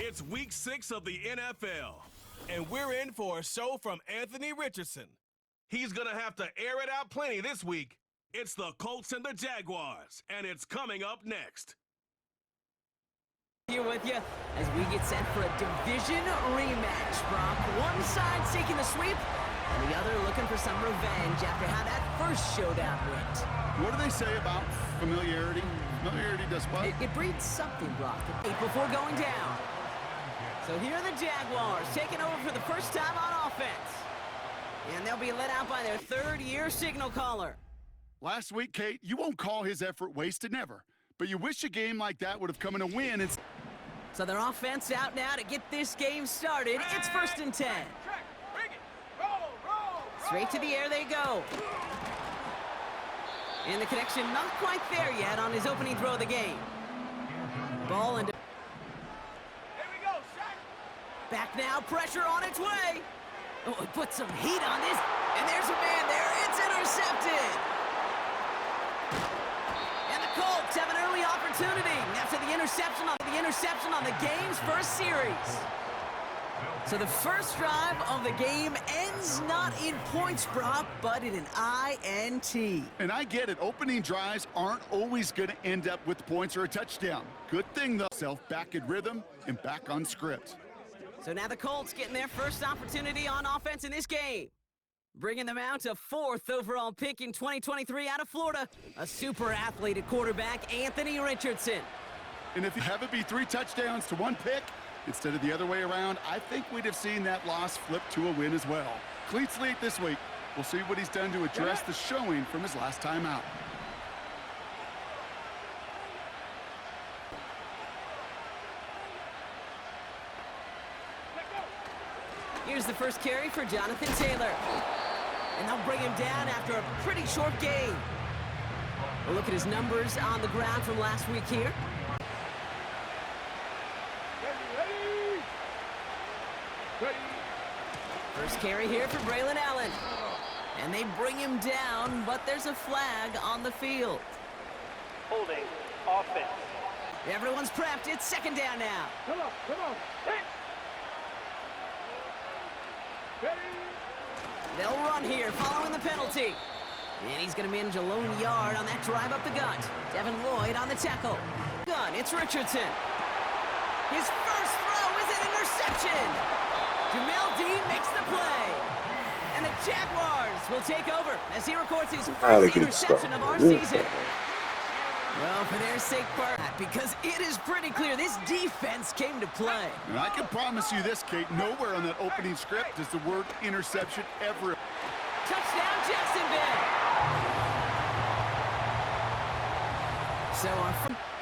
It's week 6 of the NFL, and we're in for a show from Anthony Richardson. He's going to have to air it out plenty this week. It's the Colts and the Jaguars, and it's coming up next. Here with you as we get set for a division rematch, Brock. One side seeking the sweep, and the other looking for some revenge after how that first showdown went. What do they say about familiarity? Familiarity does what? It breeds something, Brock. Before going down. So here are the Jaguars taking over for the first time on offense. And they'll be led out by their third-year signal caller. Last week, Kate, you won't call his effort wasted, never. But you wish a game like that would have come in a win. So their offense out now to get this game started. It's 1st and 10. Straight to the air they go. And the connection not quite there yet on his opening throw of the game. Ball into... Back now, pressure on its way. Oh, it put some heat on this. And there's a man there. It's intercepted. And the Colts have an early opportunity after the interception on the game's first series. So the first drive of the game ends not in points, Brock, but in an INT. And I get it. Opening drives aren't always going to end up with points or a touchdown. Good thing, though. Self back in rhythm and back on script. So now the Colts getting their first opportunity on offense in this game. Bringing them out to 4th overall pick in 2023 out of Florida. A super athlete at quarterback, Anthony Richardson. And if you have it be 3 touchdowns to 1 pick, instead of the other way around, I think we'd have seen that loss flip to a win as well. Clean slate this week. We'll see what he's done to address the showing from his last time out. Here's the first carry for Jonathan Taylor. And they'll bring him down after a pretty short game. We'll look at his numbers on the ground from last week here. First carry here for Braylon Allen. And they bring him down, but there's a flag on the field. Holding offense. Everyone's prepped. It's 2nd down now. Come on. Hit. They'll run here following the penalty. And he's going to manage a lone yard on that drive up the gut. Devin Lloyd on the tackle. Gun, it's Richardson. His first throw is an interception. Jamel Dean makes the play. And the Jaguars will take over as he records his first interception of our season. Well, for their sake, because it is pretty clear this defense came to play. And I can promise you this, Kate, nowhere on that opening script does the word interception ever. Touchdown, Jacksonville. So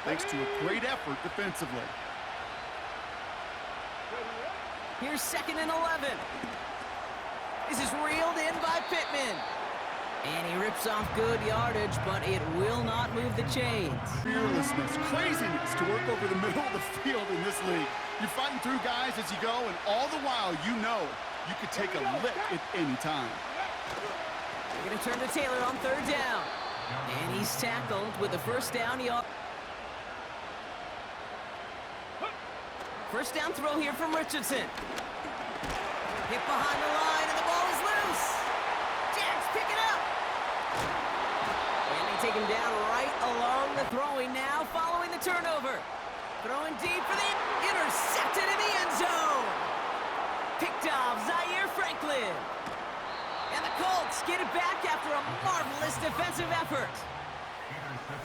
thanks to a great effort defensively. Here's 2nd and 11. This is reeled in by Pittman. And he rips off good yardage, but it will not move the chains. Fearlessness, craziness to work over the middle of the field in this league. You're fighting through guys as you go, and all the while you know you could take a lick at any time. They're going to turn to Taylor on 3rd down. And he's tackled with the first down. First down throw here from Richardson. Hit behind the line, and the ball is loose. Jags pick it up. And they take him down right along the throwing now, following the turnover. Throwing deep for the intercepted in the end zone. Picked off Zaire Franklin. And the Colts get it back after a marvelous defensive effort.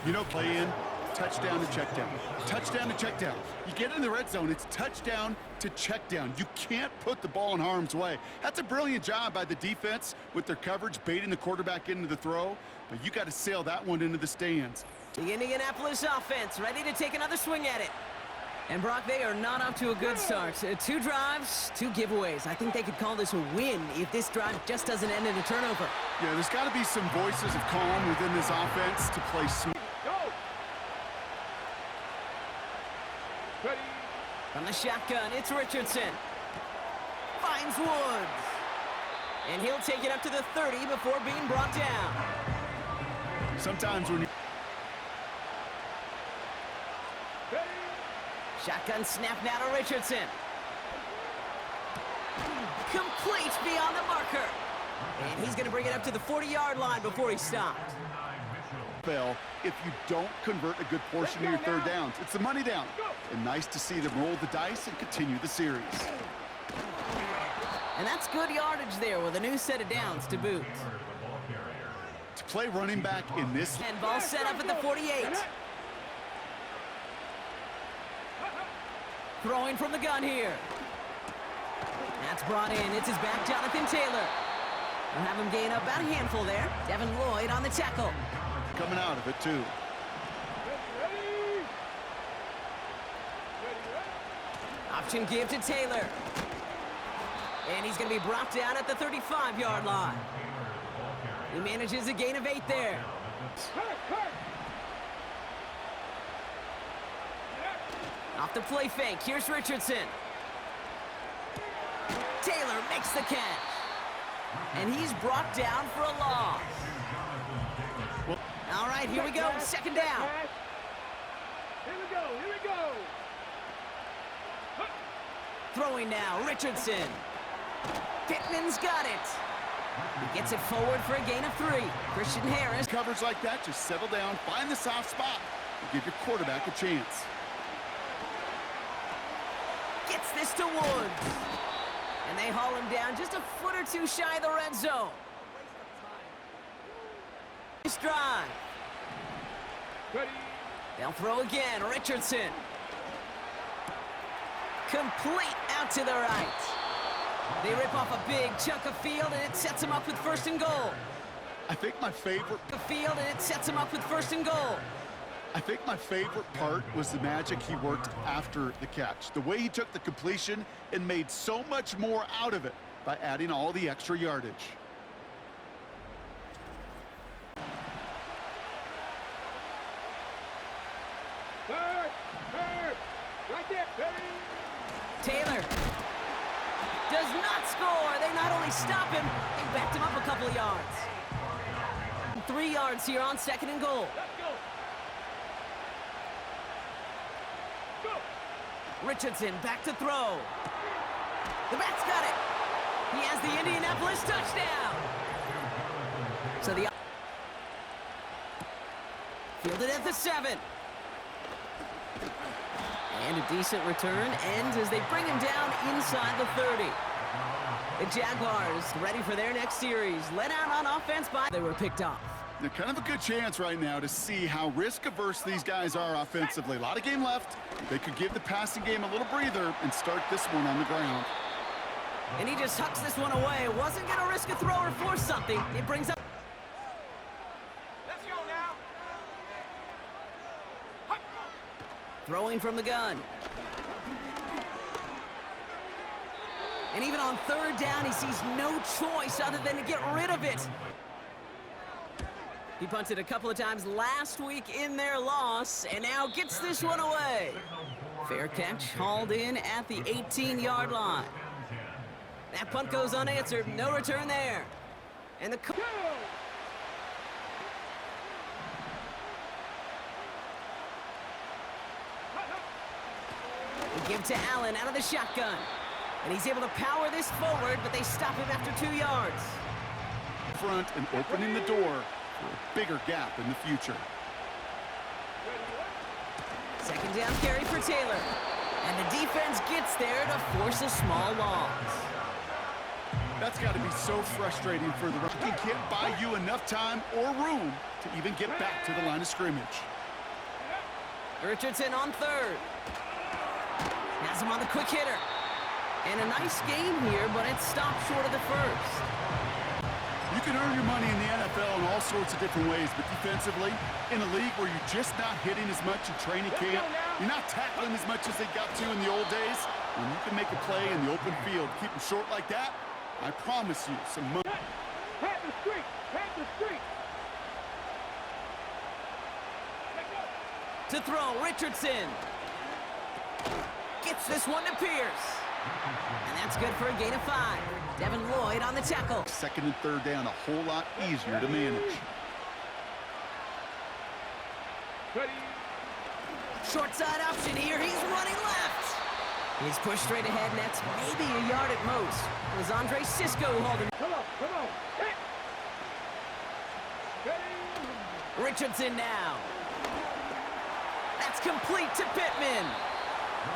You know, play in, touchdown to check down. Touchdown to check down. You get in the red zone, it's touchdown to check down. You can't put the ball in harm's way. That's a brilliant job by the defense with their coverage, baiting the quarterback into the throw. But you got to sail that one into the stands. The Indianapolis offense ready to take another swing at it. And Brock, they are not off to a good start. 2 drives, 2 giveaways. I think they could call this a win if this drive just doesn't end in a turnover. Yeah, there's got to be some voices of calm within this offense to play smart. From the shotgun, it's Richardson. Finds Woods. And he'll take it up to the 30 before being brought down. Sometimes when you... Shotgun snap now to Richardson. Complete beyond the marker. And he's going to bring it up to the 40-yard line before he stopped. Fail if you don't convert a good portion of your third downs. It's the money down. And nice to see them roll the dice and continue the series. And that's good yardage there with a new set of downs to boot. To play running back in this... And ball set up at the 48. Throwing from the gun here. That's brought in. It's his back, Jonathan Taylor. We'll have him gain up about a handful there. Devin Lloyd on the tackle. Coming out of it, too. Option give to Taylor. And he's going to be brought down at the 35-yard line. He manages a gain of 8 there. Off the play fake, here's Richardson. Taylor makes the catch. And he's brought down for a loss. All right, here we go, second down. Here we go. Throwing now, Richardson. Pittman's got it. He gets it forward for a gain of 3. Christian Harris. Coverage like that, just settle down, find the soft spot, and give your quarterback a chance. Gets this to Woods. And they haul him down just a foot or two shy of the red zone. Nice drive. They'll throw again, Richardson. Complete out to the right. They rip off a big chunk of field, and it sets them up with 1st and goal. I think my favorite... The field, and it sets them up with 1st and goal. I think my favorite part was the magic he worked after the catch. The way he took the completion and made so much more out of it by adding all the extra yardage. Right there, Taylor does not score. They not only stop him, they backed him up a couple of yards. 3 yards here on 2nd and goal. Let's go. Richardson back to throw. The back's got it. He has the Indianapolis touchdown. So the fielded at the 7. And a decent return ends as they bring him down inside the 30. The Jaguars ready for their next series. Let out on offense by they were picked off. They're kind of a good chance right now to see how risk-averse these guys are offensively. A lot of game left. They could give the passing game a little breather and start this one on the ground. And he just hucks this one away. Wasn't going to risk a throw or force something. It brings up. Let's go now. Throwing from the gun. And even on 3rd down, he sees no choice other than to get rid of it. He punted a couple of times last week in their loss, and now gets this one away. Fair catch, hauled in at the 18-yard line. That punt goes unanswered, no return there. And the... They give to Allen out of the shotgun. And he's able to power this forward, but they stop him after 2 yards. Front and opening the door for a bigger gap in the future. 2nd down carry for Taylor. And the defense gets there to force a small loss. That's got to be so frustrating for the rookie. He can't buy you enough time or room to even get back to the line of scrimmage. Richardson on 3rd. Has him on the quick hitter. And a nice game here, but it stopped short of the 1st. You can earn your money in the NFL in all sorts of different ways, but defensively, in a league where you're just not hitting as much in training camp, you're not tackling as much as they got to in the old days, when you can make a play in the open field, keep them short like that, I promise you some money. Pat the street. To throw, Richardson. Gets this one to Pierce. And that's good for a gain of 5. Devin Lloyd on the tackle. 2nd and 3rd down, a whole lot easier to manage. Short side option here. He's running left. He's pushed straight ahead, and that's maybe a yard at most. It was Andre Cisco holding. Come on. Hit. Ready. Richardson now. That's complete to Pittman.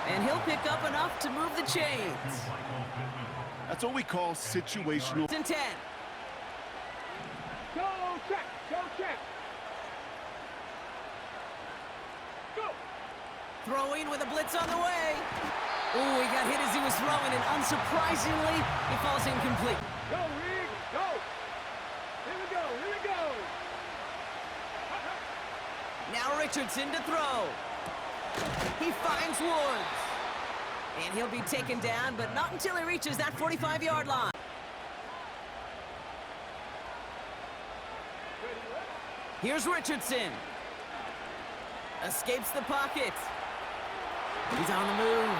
And he'll pick up enough to move the chains. That's what we call situational. It's in 10. Go check. Go. Throwing with a blitz on the way. Ooh, he got hit as he was throwing, and unsurprisingly, he falls incomplete. Go, Reed. Go. Here we go. Now Richardson to throw. He finds Woods. And he'll be taken down, but not until he reaches that 45-yard line. Here's Richardson. Escapes the pocket. He's on the move.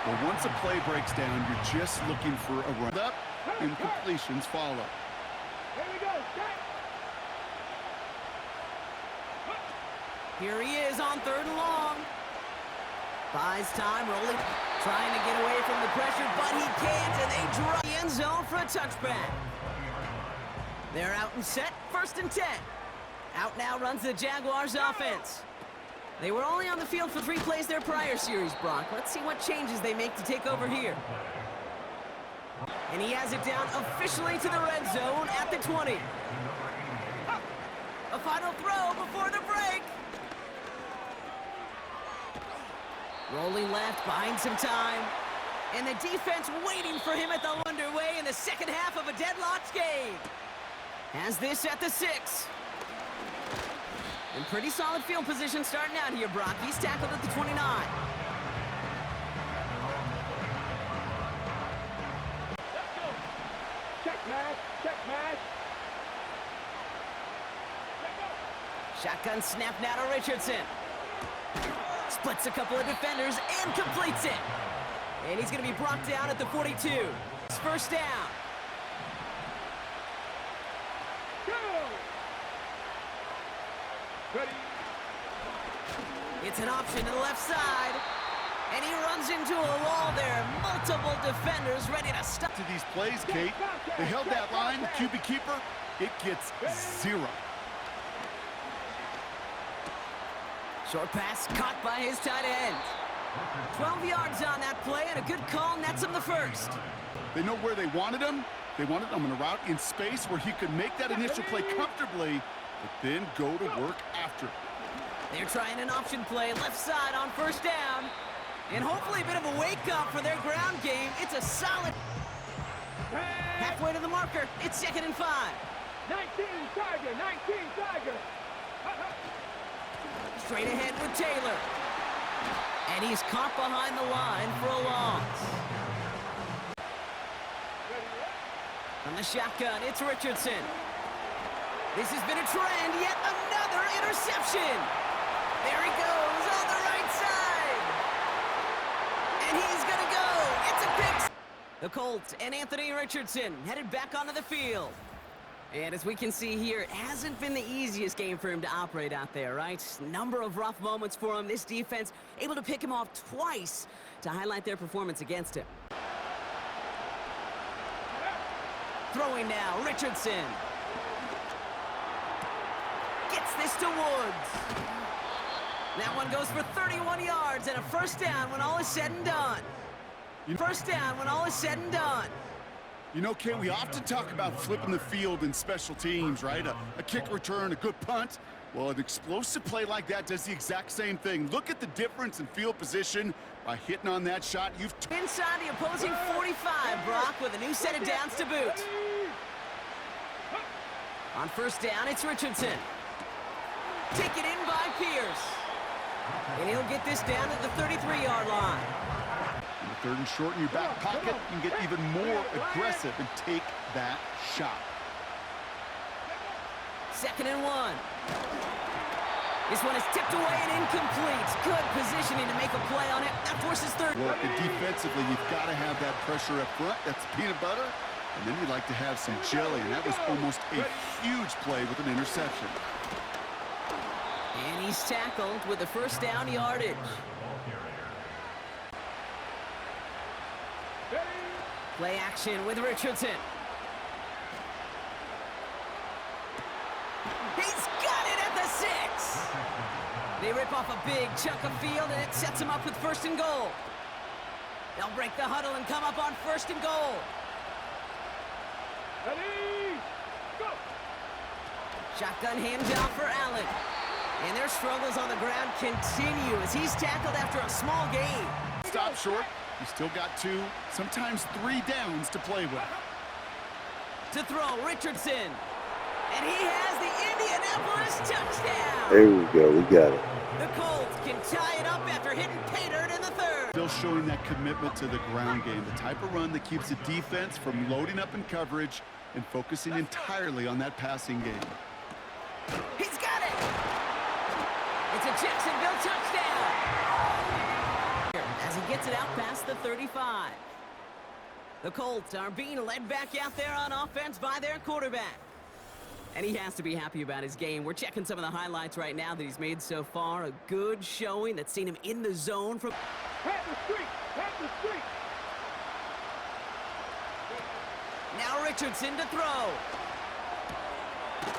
Well, once a play breaks down, you're just looking for a run up, and completions follow. Here we go. Check. Here he is on 3rd and long. Buys time, rolling, trying to get away from the pressure, but he can't, and they drop the end zone for a touchback. They're out and set, 1st and 10. Out now runs the Jaguars offense. They were only on the field for 3 plays their prior series, Brock. Let's see what changes they make to take over here. And he has it down officially to the red zone at the 20. A final throw before the break. Rolling left, buying some time. And the defense waiting for him at the underway in the second half of a deadlocked game. Has this at the 6. In pretty solid field position starting out here, Brock. He's tackled at the 29. Check match. Shotgun snap now to Richardson. Splits a couple of defenders and completes it. And he's going to be brought down at the 42. It's 1st down. Go. Ready. It's an option to the left side. And he runs into a wall there. Multiple defenders ready to stop. To these plays, Kate, they held that line, QB keeper, it gets 0. Short pass caught by his tight end. 12 yards on that play, and a good call nets him the 1st. They know where they wanted him. They wanted him in a route in space where he could make that initial play comfortably, but then go to work after. They're trying an option play left side on 1st down. And hopefully a bit of a wake-up for their ground game. It's a solid... Halfway to the marker. It's 2nd and 5. 19 Tiger. Straight ahead with Taylor. And he's caught behind the line for a loss. From the shotgun, it's Richardson. This has been a trend, yet another interception. There he goes on the right side. And he's going to go. It's a pick. The Colts and Anthony Richardson headed back onto the field. And as we can see here, it hasn't been the easiest game for him to operate out there, right? Number of rough moments for him. This defense able to pick him off twice to highlight their performance against him. Throwing now, Richardson. Gets this to Woods. That one goes for 31 yards and a 1st down when all is said and done. 1st down when all is said and done. You know, Kate, we often talk about flipping the field in special teams, right? A kick return, a good punt. Well, an explosive play like that does the exact same thing. Look at the difference in field position by hitting on that shot. You've inside the opposing 45, Brock, with a new set of downs to boot. On 1st down, it's Richardson. Taken in by Pierce. And he'll get this down at the 33-yard line. 3rd and short in your back pocket, you can get even more aggressive and take that shot. 2nd and 1. This one is tipped away and incomplete. Good positioning to make a play on it. That forces 3rd. Well, and defensively, you've got to have that pressure up front. That's peanut butter. And then you'd like to have some jelly. And that was almost a huge play with an interception. And he's tackled with the 1st down yardage. Play action with Richardson. He's got it at the 6. They rip off a big chunk of field, and it sets him up with 1st and goal. They'll break the huddle and come up on 1st and goal. Ready, go! Shotgun handoff for Allen. And their struggles on the ground continue as he's tackled after a small gain. Stop short. You still got 2, sometimes 3 downs to play with. To throw, Richardson. And he has the Indianapolis touchdown. There we go. We got it. The Colts can tie it up after hitting pay dirt in the 3rd. Still showing that commitment to the ground game, the type of run that keeps the defense from loading up in coverage and focusing entirely on that passing game. He's got it. It's a Jacksonville touchdown. As he gets it out past the 35. The Colts are being led back out there on offense by their quarterback. And he has to be happy about his game. We're checking some of the highlights right now that he's made so far. A good showing that's seen him in the zone from... Pat the street! Pat the street! Now Richardson to throw.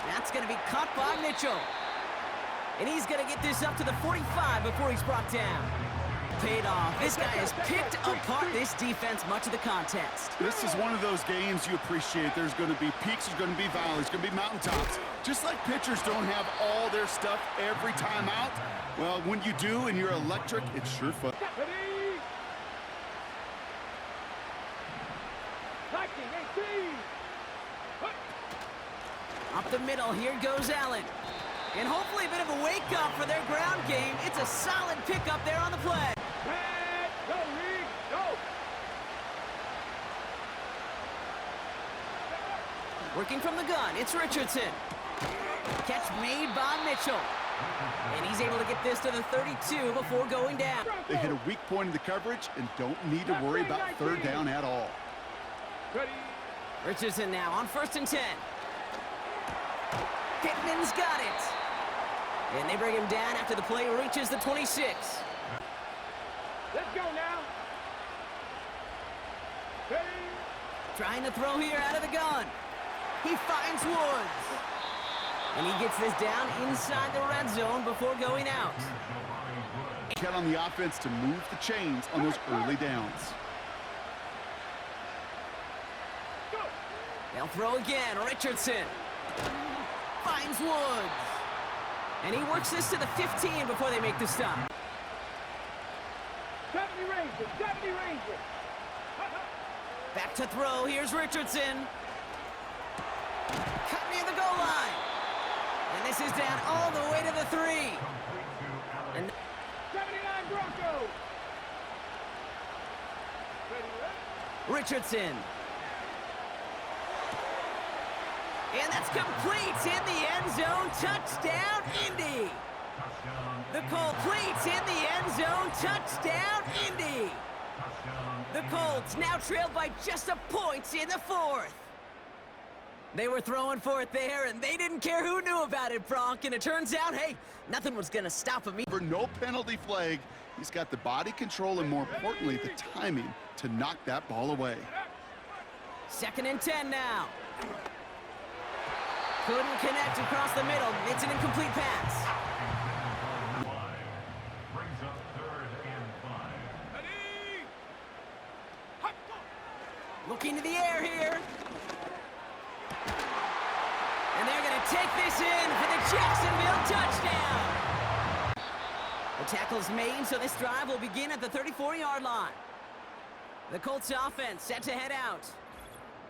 That's going to be caught by Mitchell. And he's going to get this up to the 45 before he's brought down. Paid off. This guy has picked apart this defense much of the contest. This is one of those games you appreciate. There's going to be peaks, there's going to be valleys, there's going to be mountaintops. Just like pitchers don't have all their stuff every time out, well, when you do and you're electric, it's sure fun. Ready! 19, 18! Up the middle, here goes Allen. And hopefully a bit of a wake-up for their ground game. It's a solid pickup there on the play. Pat, go, Reed, go! Working from the gun, it's Richardson. Catch made by Mitchell. And he's able to get this to the 32 before going down. They hit a weak point in the coverage and don't need to worry about 3rd down at all. Ready! Richardson now on 1st and 10. Pittman's got it. And they bring him down after the play reaches the 26. Let's go now! Ready! Trying to throw here out of the gun. He finds Woods. And he gets this down inside the red zone before going out. Count on the offense to move the chains on those early downs. Go! They'll throw again. Richardson finds Woods. And he works this to the 15 before they make the stop. 70 Rangers! 70 Rangers! Back to throw. Here's Richardson. Cut near the goal line. And this is down all the way to the 3. And 79 Broncos! Richardson. And that's complete in the end zone. Touchdown, Indy. The completes in the end zone. Touchdown, Indy. The Colts now trailed by just a point in the 4th. They were throwing for it there, and they didn't care who knew about it, Bronk. And it turns out, hey, nothing was going to stop him. For no penalty flag, he's got the body control and, more importantly, the timing to knock that ball away. 2nd and 10 now. Couldn't connect across the middle. It's an incomplete pass. Brings up 3rd and 5. Looking to the air here. And they're going to take this in for the Jacksonville touchdown. The tackle's made, so this drive will begin at the 34-yard line. The Colts offense set to head out.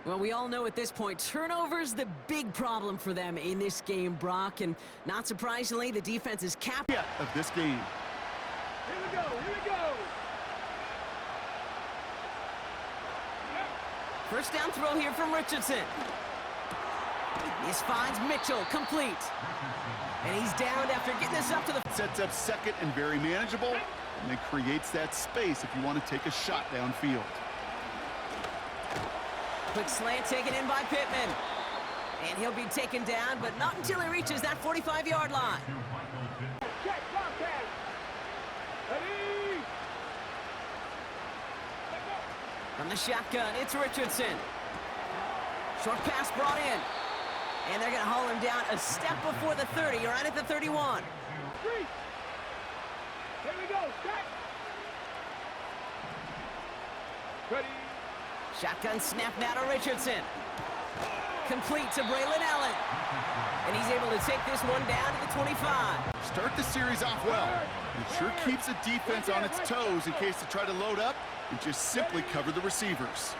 Well, we all know at this point, turnovers the big problem for them in this game, Brock. And not surprisingly, the defense is capped Of this game. Here we go! Here we go! First down throw here from Richardson. This finds Mitchell, complete. And he's down after getting this up to the... Sets up 2nd and very manageable, and then creates that space if you want to take a shot downfield. Quick slant taken in by Pittman. And he'll be taken down, but not until he reaches that 45-yard line. Check, contact! Ready! From the shotgun, it's Richardson. Short pass brought in. And they're going to haul him down a step before the 30, right at the 31. Three. Here we go. Back. Ready. Shotgun snap now to Richardson. Complete to Braylon Allen. And he's able to take this one down to the 25. Start the series off well. It sure keeps the defense on its toes in case they try to load up and just simply cover the receivers.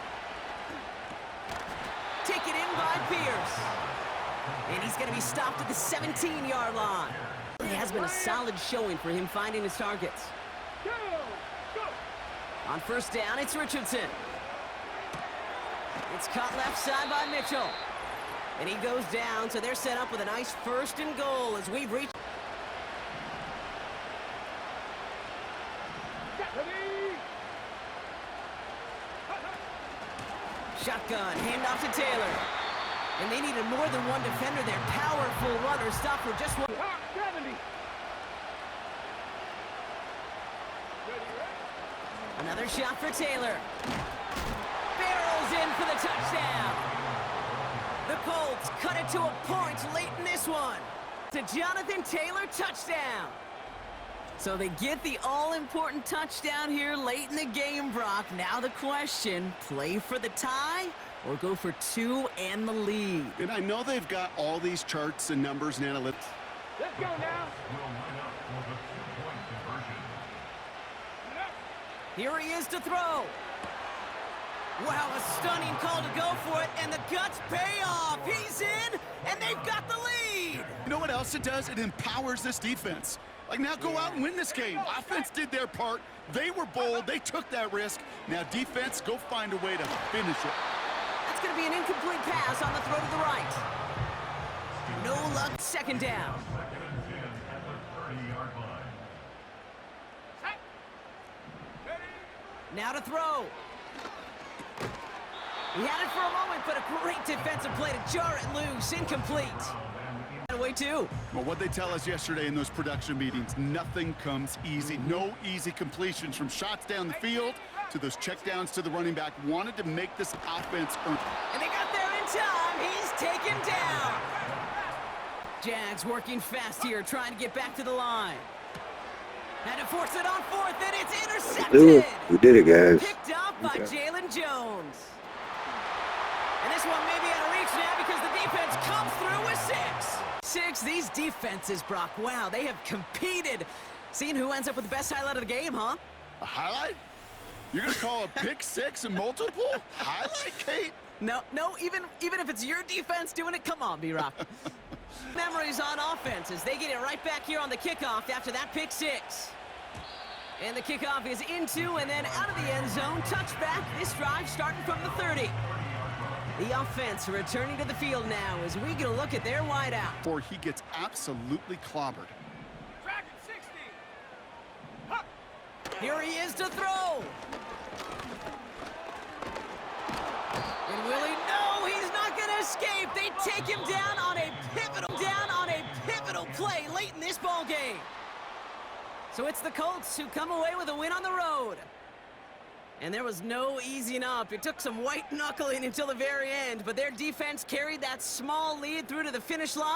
Taken in by Pierce. And he's going to be stopped at the 17-yard line. It has been a solid showing for him finding his targets. Go. Go. On first down, it's Richardson. It's caught left side by Mitchell. And he goes down, so they're set up with a nice 1st and goal as we've reached. Ready. Shotgun, handoff to Taylor. And they needed more than one defender. Their powerful runner stopped for just one. Hot 70. Ready, ready. Another shot for Taylor. Barrels in for the touchdown. The Colts cut it to a point late in this one. To Jonathan Taylor, touchdown. So they get the all-important touchdown here late in the game, Brock. Now the question, play for the tie or go for 2 and the lead? And I know they've got all these charts and numbers and analytics. Let's go now. Will line up for the two-point conversion. Here he is to throw. Wow, a stunning call to go for it, and the guts pay off. He's in, and they've got the lead. You know what else it does? It empowers this defense. Like, now go out and win this game. Offense did their part. They were bold. They took that risk. Now defense, go find a way to finish it. That's going to be an incomplete pass on the throw to the right. No luck, 2nd down. 2nd and 10 at the 30-yard line. Now to throw. He had it for a moment, but a great defensive play to jar it loose. Incomplete. Away too. Well, what they tell us yesterday in those production meetings, nothing comes easy. No easy completions from shots down the field to those checkdowns to the running back. Wanted to make this offense earn. And they got there in time. He's taken down. Jags working fast here, trying to get back to the line. Had to force it on 4th, and it's intercepted. We did it, guys. Picked off by Jalen Jones. And this one may be out of reach now because the defense comes through with 6. These defenses, Brock, wow, they have competed. Seeing who ends up with the best highlight of the game, huh? A highlight? You're going to call a pick 6 and multiple? Highlight, Kate? No, even if it's your defense doing it, come on, B-Rock. Memories on offense as they get it right back here on the kickoff after that pick 6. And the kickoff is into and then out of the end zone. Touchback, this drive starting from the 30. The offense returning to the field now as we get a look at their wideout. Before he gets absolutely clobbered. Track at 60. Hop. Here he is to throw. And will he? No, he's not going to escape. They take him down on a pivotal play late in this ball game. So it's the Colts who come away with a win on the road. And there was no easing up. It took some white knuckling until the very end, but their defense carried that small lead through to the finish line.